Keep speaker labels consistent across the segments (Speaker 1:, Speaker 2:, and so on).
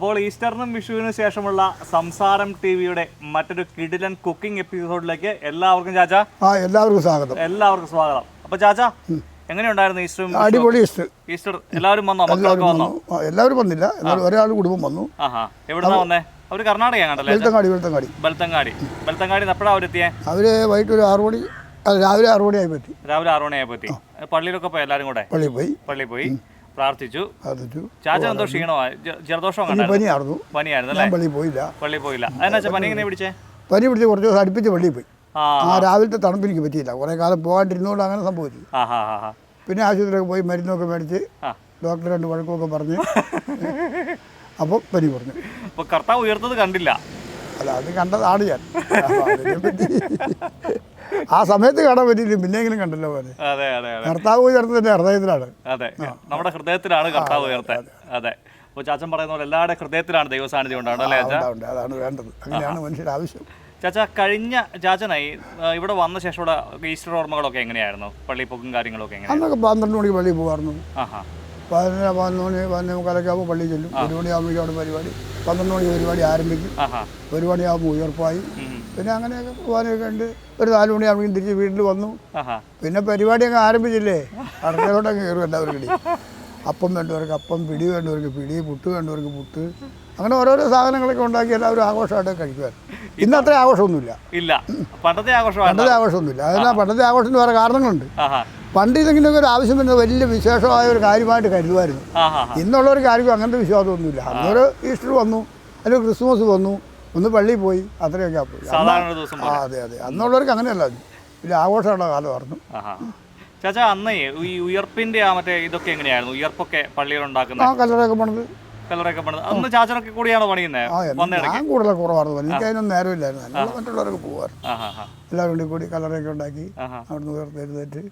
Speaker 1: അപ്പോൾ ഈസ്റ്ററിനും വിഷുവിനും ശേഷമുള്ള സംസാരം ടിവിയുടെ മറ്റൊരു കിടിലൻ കുക്കിംഗ് എപ്പിസോഡിലേക്ക് എല്ലാവർക്കും ചാച്ചാ എല്ലാവർക്കും സ്വാഗതം. അപ്പൊ ചാച്ചാ എങ്ങനെയുണ്ടായിരുന്നു ഈസ്റ്ററും?
Speaker 2: അടിപൊളി
Speaker 1: ഈസ്റ്റർ എല്ലാവരും വന്നോ? മക്കളൊക്കെ വന്നോ?
Speaker 2: എല്ലാവരും വന്നില്ല, ഒരാൾ കുടുംബം വന്നു.
Speaker 1: എവിടുന്നാ വന്നേ? അവര് കർണാടകയാണല്ലേ? ബെൽത്തങ്കാടി എപ്പോഴാ അവരെത്തിയേ?
Speaker 2: അവര് വൈകിട്ട് ഒരു 6 മണി, രാവിലെ 6 മണിയായി പറ്റി.
Speaker 1: രാവിലെ 6 മണിയായി പറ്റി. പള്ളിയിലൊക്കെ പോയി എല്ലാരും കൂടെ? പള്ളിയിൽ പോയി പ്രാർത്ഥിച്ചു. ചാച്ച എന്തോ ക്ഷീണോ ജലദോഷം പനിയായിരുന്നു അല്ലേ? പള്ളിയിൽ പോയില്ല. അതിനാ പനി എങ്ങനെ പിടിച്ചേ?
Speaker 2: പനി പിടിച്ച് കുറച്ച് ദിവസം അടുപ്പിച്ച് പള്ളിയിൽ പോയി. രാവിലത്തെ തണുപ്പ് എനിക്ക് പറ്റിയില്ല, കുറെ കാലം പോകാണ്ടിരുന്നോണ്ട് അങ്ങനെ സംഭവിച്ചു. പിന്നെ ആശുപത്രിയിലൊക്കെ പോയി മരുന്നൊക്കെ മേടിച്ച് ഡോക്ടർ 2 വഴക്കൊക്കെ പറഞ്ഞ് അപ്പം പനി പറഞ്ഞു.
Speaker 1: അപ്പൊ കർത്താവ് ഉയർത്തത് കണ്ടില്ല?
Speaker 2: അല്ല, അത് കണ്ടതാണ് ഞാൻ. ആ സമയത്ത് കാണാൻ പറ്റിയില്ല, പിന്നെങ്കിലും കണ്ടല്ലോ പോലെ. കർത്താവ് ഉയർത്തതിന്റെ ഹൃദയത്തിലാണ്.
Speaker 1: അതെ, നമ്മുടെ ഹൃദയത്തിലാണ് കർത്താവ് ഉയർത്താൻ. അതെ, അപ്പോൾ ചാച്ചൻ പറയുന്ന പോലെ എല്ലാവരുടെ ഹൃദയത്തിലാണ് ദൈവസാന്നിധ്യം ഉണ്ടാവണം അല്ലേ ചാച്ചാ?
Speaker 2: അതാണ് വേണ്ടത്, അങ്ങനെയാണ് മനുഷ്യരുടെ ആവശ്യം.
Speaker 1: ചാച്ചാ, കഴിഞ്ഞ ചാച്ചനായി ഇവിടെ വന്ന ശേഷമുള്ള ഈസ്റ്റർ ഓർമ്മകളൊക്കെ എങ്ങനെയായിരുന്നു? പള്ളിപ്പോക്കും കാര്യങ്ങളൊക്കെ എങ്ങനെയാണ്?
Speaker 2: അന്നൊക്കെ 12 മണിക്ക് പള്ളിയിൽ പോകുമായിരുന്നു. 11 മണി 11 ആകുമ്പോൾ പള്ളിയിൽ ചെല്ലും. 1 മണിയാകുമ്പോൾ അവിടെ പരിപാടി, 12 മണിക്ക് പരിപാടി ആരംഭിക്കും. 1 മണിയാകുമ്പോൾ ഉയർപ്പായി. പിന്നെ അങ്ങനെയൊക്കെ പോകാനൊക്കെ ഉണ്ട്. ഒരു 4 മണിയാകുമ്പോൾ തിരിച്ച് വീട്ടിൽ വന്നു. പിന്നെ പരിപാടിയൊക്കെ ആരംഭിച്ചില്ലേ, അടുക്കളോട്ടൊക്കെ കയറും എല്ലാവർക്കും. അപ്പം വേണ്ടവർക്ക് അപ്പം, പിടി വേണ്ടവർക്ക് പിടി, പുട്ട് വേണ്ടവർക്ക് പുട്ട്, അങ്ങനെ ഓരോരോ സാധനങ്ങളൊക്കെ ഉണ്ടാക്കി എല്ലാവരും ആഘോഷമായിട്ട് കഴിക്കുമായിരുന്നു. ഇന്ന് അത്ര ആഘോഷമൊന്നുമില്ല. പണ്ടത്തെ ആഘോഷമൊന്നുമില്ല. അതിനാ പണ്ടത്തെ ആഘോഷത്തിന് വേറെ കാരണങ്ങളുണ്ട്. പണ്ട് ഇതെങ്കിലൊക്കെ ഒരു ആവശ്യം വരുന്നത് വലിയ വിശേഷമായ ഒരു കാര്യമായിട്ട് കരുതുമായിരുന്നു. ഇന്നുള്ളവർക്ക് ആർക്കും അങ്ങനത്തെ വിശ്വാസമൊന്നുമില്ല. അന്നൊരു ഈസ്റ്റർ വന്നു, അല്ലെങ്കിൽ ക്രിസ്മസ് വന്നു, ഒന്ന് പള്ളിയിൽ പോയി, അത്രയൊക്കെ പോയി. അതെ, അന്നുള്ളവർക്ക് അങ്ങനെയല്ല, വലിയ ആഘോഷമുള്ള കാലമായിരുന്നു.
Speaker 1: ചാച്ചാ, അന്നേ ഈ ഉയർപ്പിന്റെ മറ്റേ ഇതൊക്കെ എങ്ങനെയായിരുന്നു? ഉയർപ്പൊക്കെ പള്ളിയിൽ ഉണ്ടാക്കുന്ന
Speaker 2: കല്ലറയൊക്കെ പണിത്
Speaker 1: അന്ന് ചാച്ചനൊക്കെ കൂടിയാണോ പണിയുന്നത്?
Speaker 2: ഞാൻ കൂടുതൽ കുറവായിരുന്നു, എനിക്ക് അതിനൊന്നും നേരമില്ലായിരുന്നു. മറ്റുള്ളവരൊക്കെ പോകുമായിരുന്നു. എല്ലാവരും കൂടി കല്ലറയൊക്കെ ഉണ്ടാക്കി അവിടുന്ന് ഉയർത്തെഴുന്നേറ്റ്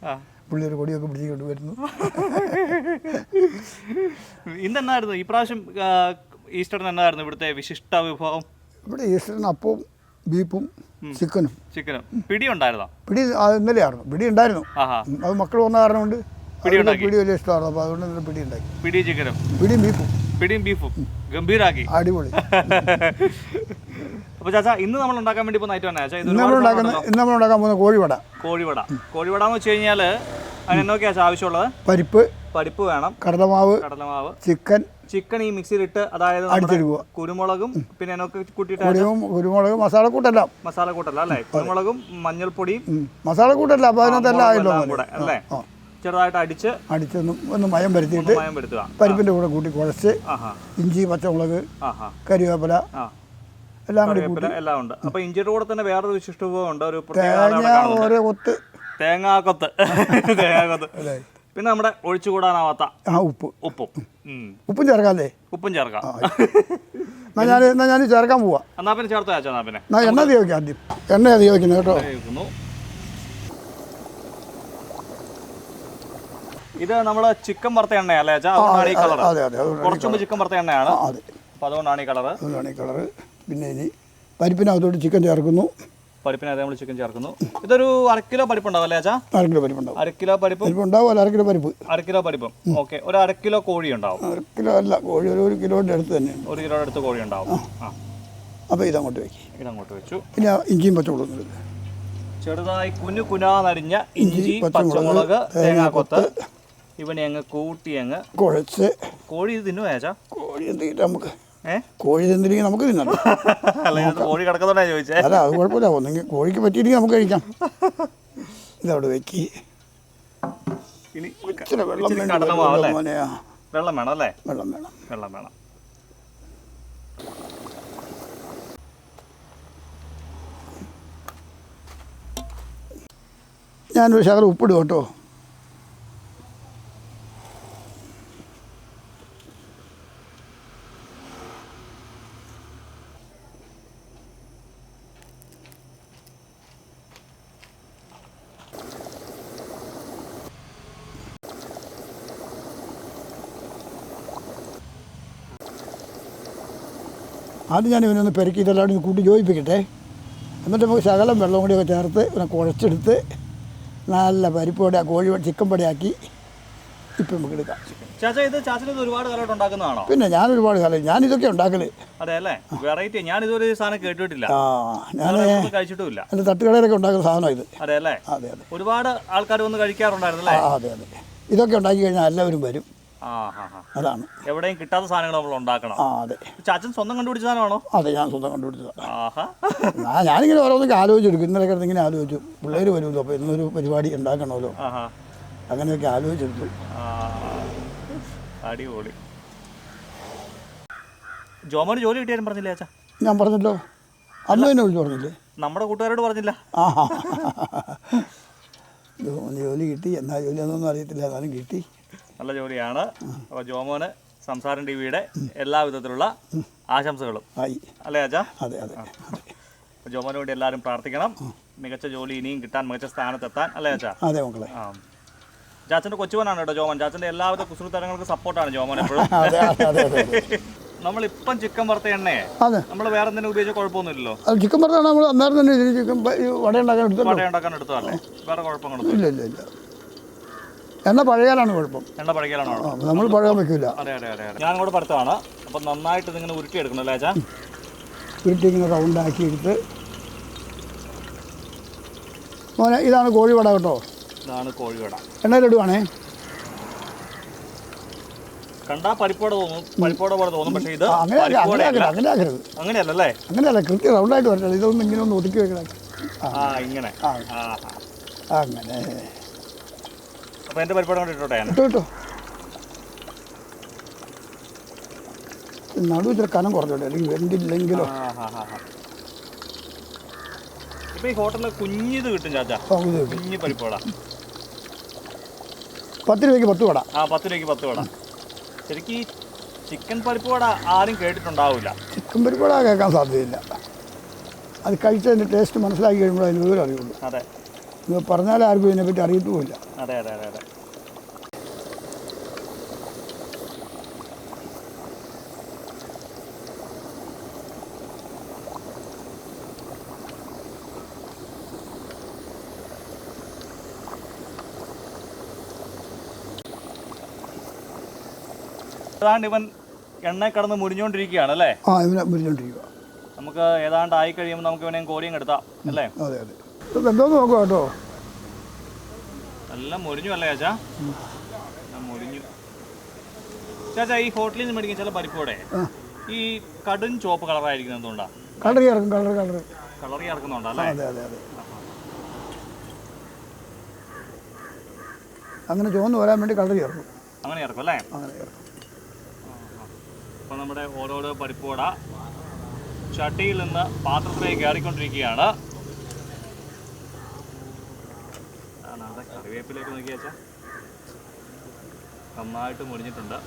Speaker 2: പുള്ളിയൊരു കൊടിയൊക്കെ പിടിച്ചുകൊണ്ട് വരുന്നു.
Speaker 1: ഇന്നെന്നായിരുന്നു ഈ പ്രാവശ്യം ഈസ്റ്ററിന് എന്നായിരുന്നു ഇവിടുത്തെ വിശിഷ്ട വിഭവം?
Speaker 2: ഇവിടെ ഈസ്റ്ററിന് അപ്പവും ബീഫും ചിക്കനും.
Speaker 1: പിടി ഉണ്ടായിരുന്നോ?
Speaker 2: പിടി ഇന്നലെയായിരുന്നു. പിടി ഉണ്ടായിരുന്നു, അത് മക്കൾ വന്ന കാരണം കൊണ്ട് പിടി വലിയ ഇഷ്ടമായിരുന്നു. അപ്പോൾ അതുകൊണ്ട് പിടി ഉണ്ടാക്കി.
Speaker 1: പിടിയും ബീഫും ഗംഭീരാക്കി, അടിപൊളി. അപ്പോൾ ചാച്ചാ, ഇന്ന് നമ്മൾ ഉണ്ടാക്കാൻ വേണ്ടി പോകുന്ന ഐറ്റം എന്നാ?
Speaker 2: ഇന്ന് നമ്മൾ ഉണ്ടാക്കാൻ പോകുന്ന
Speaker 1: കോഴിവട എന്ന് വെച്ച് കഴിഞ്ഞാൽ അതിന് എന്തൊക്കെയാ ആവശ്യമുള്ളത്? പരിപ്പ് വേണം, കടലമാവ്, ചിക്കൻ ഈ മിക്സിയിലിട്ട്, അതായത് കുരുമുളകും പിന്നെ
Speaker 2: കുരുമുളക്
Speaker 1: മസാലക്കൂട്ടല്ല അല്ലേ? കുരുമുളകും മഞ്ഞൾപ്പൊടിയും
Speaker 2: മസാലക്കൂട്ടല്ല, അപ്പോൾ അതിനകത്തെല്ലാം
Speaker 1: കൂടെ അല്ലേ ചെറുതായിട്ട്
Speaker 2: അടിച്ച് ഒന്ന് മയം വരുത്തിയിട്ട് പരിപ്പിന്റെ കൂടെ കൂട്ടി കുഴച്ച് ഇഞ്ചി, പച്ചമുളക്, കരിവേപ്പില എല്ലാം
Speaker 1: ഉണ്ട്. അപ്പൊ ഇഞ്ചിയുടെ കൂടെ തന്നെ വേറൊരു വിശിഷ്ട ഉണ്ട്, ഒരു തേങ്ങാക്കൊത്ത്. പിന്നെ നമ്മുടെ ഒഴിച്ചുകൂടാനാവാത്ത
Speaker 2: ഉപ്പും ചേർക്കാല്ലേ?
Speaker 1: ഉപ്പും ചേർക്കാം.
Speaker 2: ഞാൻ ചേർക്കാൻ പോവാ.
Speaker 1: എന്നാ പിന്നെ ചേർത്ത് വെച്ചാ പിന്നെ
Speaker 2: എണ്ണ ഉപയോഗിക്കാം. ആദ്യം എണ്ണ ഉപയോഗിക്കുന്നത് കേട്ടോ.
Speaker 1: ഇത് നമ്മള് ചിക്കൻ വറുത്ത എണ്ണയല്ലേ? കുറച്ചുമ്പ് ചിക്കൻ വറുത്ത എണ്ണയാണ്, അപ്പൊ അതുകൊണ്ടാണ് ഈ കളറ്.
Speaker 2: പിന്നെ ഇനി പരിപ്പിനകത്തോട്ട് ചിക്കൻ ചേർക്കുന്നു.
Speaker 1: പരിപ്പിനകത്ത് നമ്മൾ ചിക്കൻ ചേർക്കുന്നു. ഇതൊരു 1/2 കിലോ പരിപ്പുണ്ടാവും അല്ലേ ചാ?
Speaker 2: 1/2 കിലോ പരിപ്പുണ്ടാവും.
Speaker 1: 1/2 കിലോ
Speaker 2: പരിപ്പുണ്ടാവും. 1/2 കിലോ പരിപ്പ്.
Speaker 1: 1/2 കിലോ പരിപ്പും. ഓക്കെ, ഒരു 1/2 കിലോ കോഴി ഉണ്ടാവും.
Speaker 2: 1/2 കിലോ അല്ല, കോഴി 1 കിലോയുടെ അടുത്ത് തന്നെയാണ്.
Speaker 1: 1 കിലോയുടെ അടുത്ത് കോഴി ഉണ്ടാവും.
Speaker 2: അപ്പോൾ ഇതങ്ങോട്ട്
Speaker 1: വെച്ചു.
Speaker 2: പിന്നെ ഇഞ്ചിയും പച്ചമുളകും
Speaker 1: ചെറുതായി കുനാന്നരിഞ്ഞ ഇഞ്ചി, പച്ചമുളക്, തേങ്ങാക്കൊത്ത് ഇവനെ അങ്ങ് കൂട്ടി അങ്ങ്
Speaker 2: കുഴച്ച്.
Speaker 1: കോഴി ഇത് തിന്നുവോ ചാ?
Speaker 2: കോഴി എന്തെങ്കിലും നമുക്ക് തിന്നില്ലെങ്കിൽ നമുക്ക് തിന്നാം.
Speaker 1: കോഴി കിടക്കുന്നോണ്ടാ ചോദിച്ചേ.
Speaker 2: അല്ല, അത് കുഴപ്പമില്ല. ഒന്നെങ്കിൽ കോഴിക്ക് പറ്റിയില്ലെങ്കിൽ നമുക്ക് കഴിക്കാം. ഇതവിടെ വെക്കി. വെള്ളം
Speaker 1: വേണം അല്ലേ?
Speaker 2: വെള്ളം വേണം. ഞാനൊരു ശകലം ഉപ്പിടും കേട്ടോ. ആദ്യം ഞാൻ ഇവനൊന്ന് പെരക്കി ഇതെല്ലാം കൂട്ടി യോജിപ്പിക്കട്ടെ. എന്നിട്ട് നമുക്ക് ശകലം വെള്ളം കൂടിയൊക്കെ ചേർത്ത് ഇവനെ കുഴച്ചെടുത്ത് നല്ല പരിപ്പ് പൊടി, കോഴി ചിക്കൻ പൊടിയാക്കി ഇപ്പം നമുക്ക് എടുക്കാം.
Speaker 1: ചാച്ച ഇത് ചാച്ചനത് ഒരുപാട് കാലമായിട്ട് ഉണ്ടാക്കുന്നതാണോ?
Speaker 2: പിന്നെ ഞാൻ ഒരുപാട് കാലം ഞാനിതൊക്കെ ഉണ്ടാക്കല്.
Speaker 1: അതെ അല്ലേ, വെറൈറ്റി. ഞാൻ ഇതുവരെ സാധനം കേട്ടിട്ടില്ല,
Speaker 2: ഞാൻ
Speaker 1: കഴിച്ചിട്ടുമില്ല.
Speaker 2: എൻ്റെ തട്ടുകടയിലൊക്കെ ഉണ്ടാക്കുന്ന സാധനം ഇത്.
Speaker 1: അതെ അല്ലേ?
Speaker 2: അതെ അതെ.
Speaker 1: ഒരുപാട് ആൾക്കാർ വന്ന് കഴിക്കാറുണ്ടായിരുന്നല്ലേ?
Speaker 2: അതെ അതെ. ഇതൊക്കെ ഉണ്ടാക്കി കഴിഞ്ഞാൽ എല്ലാവരും വരും. അതാണ്,
Speaker 1: എവിടെയും കിട്ടാത്ത സാധനങ്ങൾ നമ്മൾ ഉണ്ടാക്കണം.
Speaker 2: അതെ.
Speaker 1: ചാച്ചൻ സ്വന്തം കണ്ടുപിടിച്ച സാധനമാണോ?
Speaker 2: അതെ, ഞാൻ സ്വന്തം കണ്ടുപിടിച്ചതാണ്. ഞാനിങ്ങനെ ഓരോന്നൊക്കെ ആലോചിച്ചെടുക്കും. ഇന്നലെ കിടന്ന് ഇങ്ങനെ ആലോചിച്ചു, പിള്ളേർ വരുമല്ലോ, അപ്പോൾ ഇന്നൊരു പരിപാടി ഉണ്ടാക്കണമല്ലോ, അങ്ങനെയൊക്കെ ആലോചിച്ചെടുത്തു.
Speaker 1: അടിപൊളി. ജോമോന് ജോലി കിട്ടിയാലും പറഞ്ഞില്ലേ ചാച്ച?
Speaker 2: ഞാൻ പറഞ്ഞല്ലോ, അന്ന് തന്നെ വിളിച്ചു പറഞ്ഞില്ലേ?
Speaker 1: നമ്മുടെ കൂട്ടുകാരോട് പറഞ്ഞില്ല.
Speaker 2: ജോലി കിട്ടി. എന്നാ ജോലിയാണെന്നൊന്നും അറിയത്തില്ല, എന്നാലും കിട്ടി.
Speaker 1: നല്ല ജോലിയാണ്. അപ്പോൾ ജോമോന് സംസാരം ടിവിയുടെ എല്ലാവിധത്തിലുള്ള ആശംസകളും. അല്ലേ ചാച്ചാ?
Speaker 2: അതെ അതെ.
Speaker 1: ജോമോന് വേണ്ടി എല്ലാവരും പ്രാർത്ഥിക്കണം. മികച്ച ജോലി ഇനിയും കിട്ടാൻ, മികച്ച സ്ഥാനത്തെത്താൻ. അല്ലേ ചാച്ചാ?
Speaker 2: അതെ മക്കളെ.
Speaker 1: ചാച്ചൻ്റെ കൊച്ചുവനാണ് കേട്ടോ ജോമൻ. ചാച്ചൻ്റെ എല്ലാവിധ കുസൃതരങ്ങൾക്ക് സപ്പോർട്ടാണ് ജോമൻ എപ്പോഴും. നമ്മളിപ്പം ചിക്കൻ വറുത്ത എണ്ണയെ നമ്മൾ വേറെ എന്തെങ്കിലും ഉപയോഗിച്ച കുഴപ്പമൊന്നുമില്ലല്ലോ.
Speaker 2: ചിക്കൻ വറുത്താണ് നമ്മൾ അന്നേരം തന്നെ ചിക്കൻ വട ഉണ്ടാക്കാൻ
Speaker 1: എടുത്തതല്ലേ? വേറെ കുഴപ്പങ്ങളൊന്നും
Speaker 2: ഇല്ല ഇല്ല ഇല്ല. എണ്ണ പഴയാലാണ് കുഴപ്പം.
Speaker 1: എണ്ണ പഴകിയാലാണോ?
Speaker 2: നമ്മൾ പഴകാൻ വെക്കില്ല.
Speaker 1: അതെ അതെ അതെ അതെ. ഞാനും കൂടെ പടുത്തതാണ്. അപ്പം നന്നായിട്ട് ഇതിങ്ങനെ ഉരുട്ടി എടുക്കണം അല്ലേ ചാ?
Speaker 2: ഉരുട്ടി ഇങ്ങനെ റൗണ്ടാക്കി എടുത്ത് മോനെ, ഇതാണ് കോഴിവട കേട്ടോ.
Speaker 1: ഇതാണ് കോഴിവട.
Speaker 2: എണ്ണയിലിടുവാണേ.
Speaker 1: കണ്ടാ പരിപ്പോടെ തോന്നും, പരിപ്പോടെ പോലെ തോന്നും. പക്ഷേ ഇത്
Speaker 2: അങ്ങനെ ആക്കരുത്.
Speaker 1: അങ്ങനെയല്ലേ?
Speaker 2: അങ്ങനെയല്ല, കൃത്യം റൗണ്ടായിട്ട് വരട്ടെ. ഇതൊന്നും ഇങ്ങനെ ഒന്ന് ഒതുക്കി വെക്കണം.
Speaker 1: ഇങ്ങനെ
Speaker 2: അങ്ങനെ.
Speaker 1: അപ്പോൾ എൻ്റെ പരിപ്പോടെ കൊണ്ട് ഇട്ടോട്ടെ?
Speaker 2: ഇട്ടോ. നടു ഇച്ചിരി കനം കുറഞ്ഞോട്ടെ, അല്ലെങ്കിൽ വെന്തില്ലെങ്കിലോ.
Speaker 1: ഇപ്പോൾ ഈ ഹോട്ടലിൽ കുഞ്ഞിത് കിട്ടും ചാച്ചാ, കുഞ്ഞ് പരിപ്പോടാ.
Speaker 2: 10 രൂപയ്ക്ക് 10 വട.
Speaker 1: 10 രൂപയ്ക്ക് 10 വട. ശരിക്കും ചിക്കൻ പരിപ്പോട ആരും കേട്ടിട്ടുണ്ടാവില്ല.
Speaker 2: ചിക്കൻ പരിപ്പോട കേൾക്കാൻ സാധ്യതയില്ല. അത് കഴിച്ചതിൻ്റെ ടേസ്റ്റ് മനസ്സിലാക്കി കഴിയുമ്പോൾ അതിന് വിവരം അറിയുള്ളൂ.
Speaker 1: അതെ,
Speaker 2: പറഞ്ഞാൽ ആർക്കും ഇതിനെപ്പറ്റി അറിയത്തുമില്ല.
Speaker 1: അതെ അതെ അതെ അതെ. ഏതാണ്ട് ഇവൻ എണ്ണ കടന്ന് മുരിഞ്ഞുകൊണ്ടിരിക്കുകയാണ് അല്ലേ?
Speaker 2: ഇവനെ മുരിഞ്ഞുകൊണ്ടിരിക്കുക.
Speaker 1: നമുക്ക് ഏതാണ്ട് ആയി കഴിയുമ്പോൾ നമുക്ക് ഇവനെയും കോരിയും എടുത്താം അല്ലേ?
Speaker 2: അതെ അതെ. എന്തോന്ന് നോക്കുക കേട്ടോ.
Speaker 1: എല്ലാം മുരിഞ്ഞു അല്ലേ ചാച്ചാ? മുരിഞ്ഞു ചാച്ചാ. ഈ ഹോട്ടലിൽ നിന്ന് മേടിക്കുന്ന ചില പരിപ്പോടെ ഈ കടും ചുവപ്പ് കളറായിരിക്കുന്നത് എന്തുകൊണ്ടാ?
Speaker 2: കളറി
Speaker 1: ഇറക്കുന്നുണ്ടോ അല്ലേ?
Speaker 2: അതെ അതെ അതെ. അങ്ങനെ ചുവന്ന് വരാൻ വേണ്ടി കളറി ഇറക്കും.
Speaker 1: അങ്ങനെ ഇറക്കും അല്ലേ?
Speaker 2: അങ്ങനെ ഇറക്കും.
Speaker 1: അപ്പോൾ നമ്മുടെ ഓരോരോ പരിപ്പോട ചട്ടിയിൽ നിന്ന് പാത്രത്തിലേക്ക് കയറിക്കൊണ്ടിരിക്കുകയാണ്. കറിവേപ്പിലേക്ക് നോക്കി വെച്ചാൽ നന്നായിട്ട് മുരിഞ്ഞിട്ടുണ്ട്.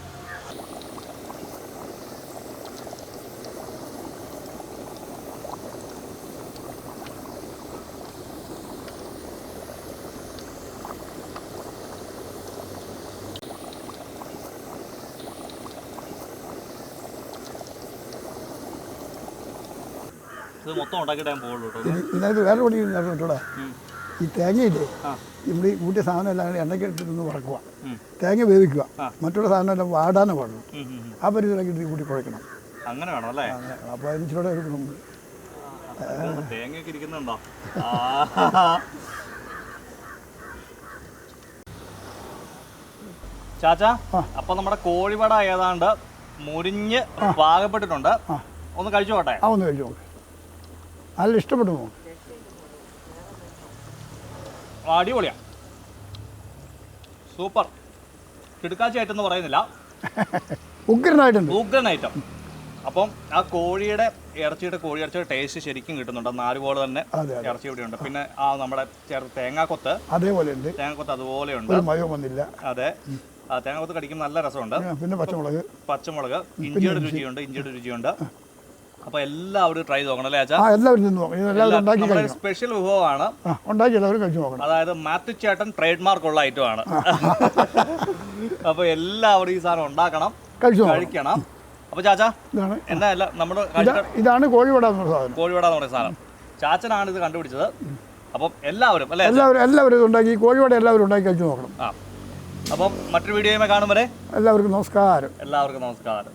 Speaker 1: ഇത് മൊത്തം ഉണ്ടാക്കിയിട്ട് ഞാൻ പോകുള്ളൂ കേട്ടോ.
Speaker 2: ഇതിനകത്ത് വേറെ പണി കേട്ടോടാ. ഈ തേങ്ങയില്ലേ, നമ്മൾ ഈ കൂട്ടിയ സാധനം എല്ലാം എണ്ണയ്ക്ക് ഇട്ടിട്ടൊന്ന് വറക്കുക. തേങ്ങ വേവിക്കുക. മറ്റുള്ള സാധനം എല്ലാം വാടാന്ന് പാടുള്ളൂ. ആ പരിധിയിലൊക്കെ ഇട്ട് കൂട്ടി കുഴക്കണം.
Speaker 1: അങ്ങനെ വേണം അല്ലേ?
Speaker 2: അപ്പോൾ അതിന് ഇച്ചിരി എടുക്കണം.
Speaker 1: തേങ്ങയൊക്കെ ഇരിക്കുന്നുണ്ടോ? ചാച്ചാ, അപ്പൊ നമ്മുടെ കോഴിവട ഏതാണ്ട് മുരിഞ്ഞ് പാകപ്പെട്ടിട്ടുണ്ട്. ഒന്ന് കഴിച്ചു പോട്ടെ?
Speaker 2: ഒന്ന് കഴിച്ചു നോക്ക്. നല്ല ഇഷ്ടപ്പെട്ടു പോകും.
Speaker 1: അടിപൊളിയാ, സൂപ്പർ. കിടുക്കാച്ചയായിട്ടെന്ന് പറയുന്നില്ല, ഉഗ്രൻ ഐറ്റം. അപ്പം ആ കോഴിയുടെ കോഴിയിറച്ചിയുടെ ടേസ്റ്റ് ശരിക്കും കിട്ടുന്നുണ്ട്. നാലുപോലെ തന്നെ ഇറച്ചി ഇവിടെ ഉണ്ട്. പിന്നെ ആ നമ്മുടെ തേങ്ങാക്കൊത്ത് അതുപോലെ ഉണ്ട്. അതെ, തേങ്ങാക്കൊത്ത് കടിക്കുമ്പോൾ നല്ല രസമുണ്ട്.
Speaker 2: പിന്നെ
Speaker 1: പച്ചമുളക്, ഇഞ്ചിയുടെ രുചിയുണ്ട്. അപ്പൊ എല്ലാവരും ട്രൈ നോക്കണം അല്ലേ അച്ഛാ? നമ്മുടെ സ്പെഷ്യൽ വിഭവമാണ്. അതായത് മാത്യു ചേട്ടൻ ട്രേഡ് മാർക്ക് ഉള്ള ഐറ്റമാണ്. അപ്പൊ എല്ലാവരും ഈ സാധനം ഉണ്ടാക്കണം, കഴിക്കണം. അപ്പൊ ചാച്ചാ, എന്താ നമ്മുടെ
Speaker 2: ഇതാണ് കോഴിവട എന്ന്
Speaker 1: പറയുന്ന സാധനം. ചാച്ചനാണ് ഇത് കണ്ടുപിടിച്ചത്. അപ്പം എല്ലാവരും
Speaker 2: എല്ലാവരും ഉണ്ടാക്കി കോഴിവട എല്ലാവരും ഉണ്ടാക്കി കഴിച്ചു നോക്കണം.
Speaker 1: അപ്പം മറ്റൊരു വീഡിയോയുമായി കാണും വരെ
Speaker 2: എല്ലാവർക്കും നമസ്കാരം.
Speaker 1: എല്ലാവർക്കും നമസ്കാരം.